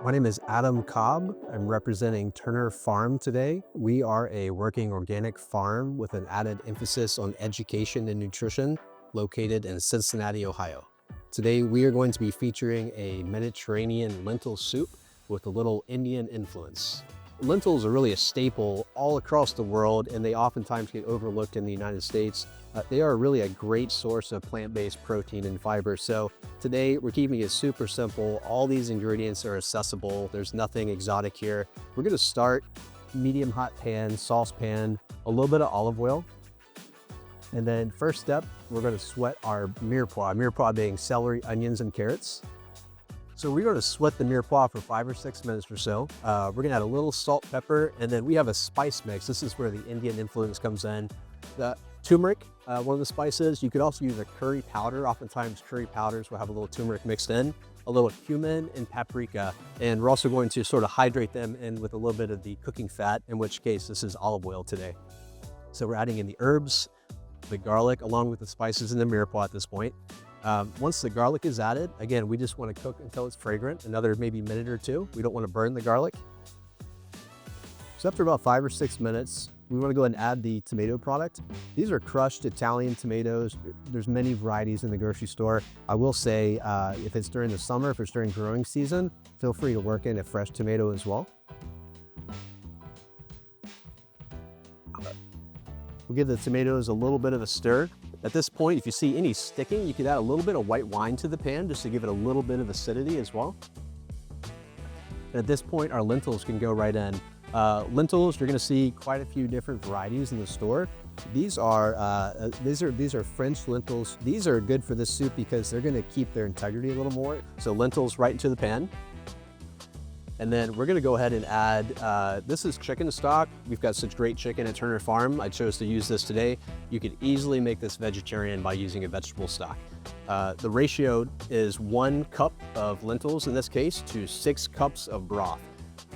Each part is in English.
My name is Adam Cobb. I'm representing Turner Farm today. We are a working organic farm with an added emphasis on education and nutrition located in Cincinnati, Ohio. Today, we are going to be featuring a Mediterranean lentil soup with a little Indian influence. Lentils are really a staple all across the world, and they oftentimes get overlooked in the United States. They are really a great source of plant-based protein and fiber. So today we're keeping it super simple. All these ingredients are accessible. There's nothing exotic here. We're gonna start medium hot pan, saucepan, a little bit of olive oil. And then first step, we're gonna sweat our mirepoix being celery, onions, and carrots. So we're going to sweat the mirepoix for 5 or 6 minutes or so. We're going to add a little salt, pepper, and then we have a spice mix. This is where the Indian influence comes in. The turmeric, one of the spices. You could also use a curry powder. Oftentimes curry powders will have a little turmeric mixed in, a little cumin and paprika. And we're also going to sort of hydrate them in with a little bit of the cooking fat, in which case this is olive oil today. So we're adding in the herbs, the garlic, along with the spices in the mirepoix at this point. Once the garlic is added, again, we just want to cook until it's fragrant, another maybe minute or two. We don't want to burn the garlic. So after about 5 or 6 minutes, we want to go ahead and add the tomato product. These are crushed Italian tomatoes. There's many varieties in the grocery store. I will say, if it's during the summer, if it's during growing season, feel free to work in a fresh tomato as well. We'll give the tomatoes a little bit of a stir. At this point, if you see any sticking, you could add a little bit of white wine to the pan just to give it a little bit of acidity as well. And at this point, our lentils can go right in. Lentils, you're gonna see quite a few different varieties in the store. These are French lentils. These are good for this soup because they're gonna keep their integrity a little more. So lentils right into the pan. And then we're gonna go ahead and add, this is chicken stock. We've got such great chicken at Turner Farm. I chose to use this today. You could easily make this vegetarian by using a vegetable stock. The ratio is 1 cup of lentils in this case to 6 cups of broth.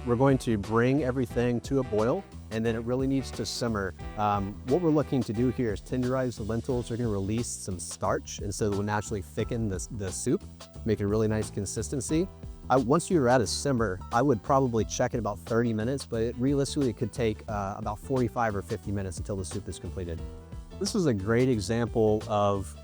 We're going to bring everything to a boil, and then it really needs to simmer. What we're looking to do here is tenderize the lentils. They're gonna release some starch, and so it will naturally thicken the soup, make a really nice consistency. Once you're at a simmer, I would probably check it about 30 minutes, but realistically it could take about 45 or 50 minutes until the soup is completed. This is a great example of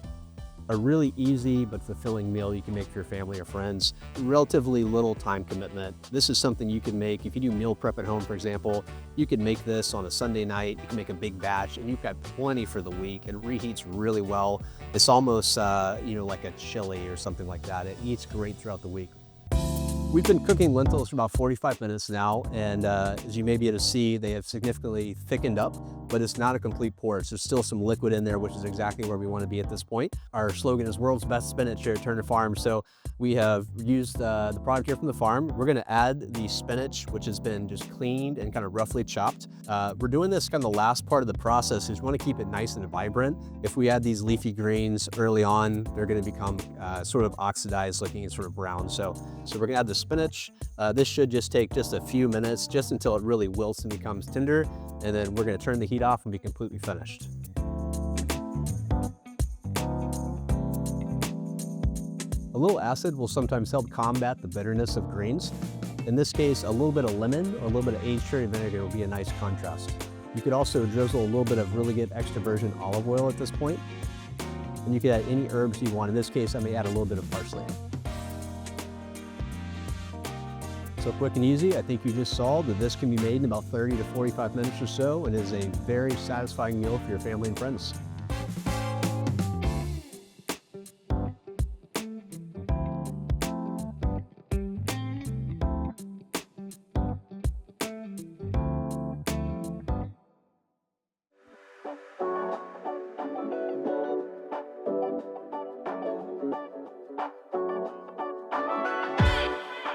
a really easy but fulfilling meal you can make for your family or friends. Relatively little time commitment. This is something you can make if you do meal prep at home, for example. You can make this on a Sunday night. You can make a big batch, and you've got plenty for the week. It reheats really well. It's almost like a chili or something like that. It eats great throughout the week. We've been cooking lentils for about 45 minutes now, and as you may be able to see, they have significantly thickened up, but it's not a complete porridge. There's still some liquid in there, which is exactly where we want to be at this point. Our slogan is world's best spinach here at Turner Farm, so we have used the product here from the farm. We're going to add the spinach, which has been just cleaned and kind of roughly chopped. We're doing this kind of the last part of the process is we want to keep it nice and vibrant. If we add these leafy greens early on, they're going to become sort of oxidized looking and sort of brown. So we're going to add the spinach. This should just take just a few minutes, just until it really wilts and becomes tender, and then we're going to turn the heat off and be completely finished. A little acid will sometimes help combat the bitterness of greens. In this case, a little bit of lemon or a little bit of aged cherry vinegar will be a nice contrast. You could also drizzle a little bit of really good extra virgin olive oil at this point, and you could add any herbs you want. In this case, I may add a little bit of parsley. So quick and easy, I think you just saw that this can be made in about 30 to 45 minutes or so, and is a very satisfying meal for your family and friends.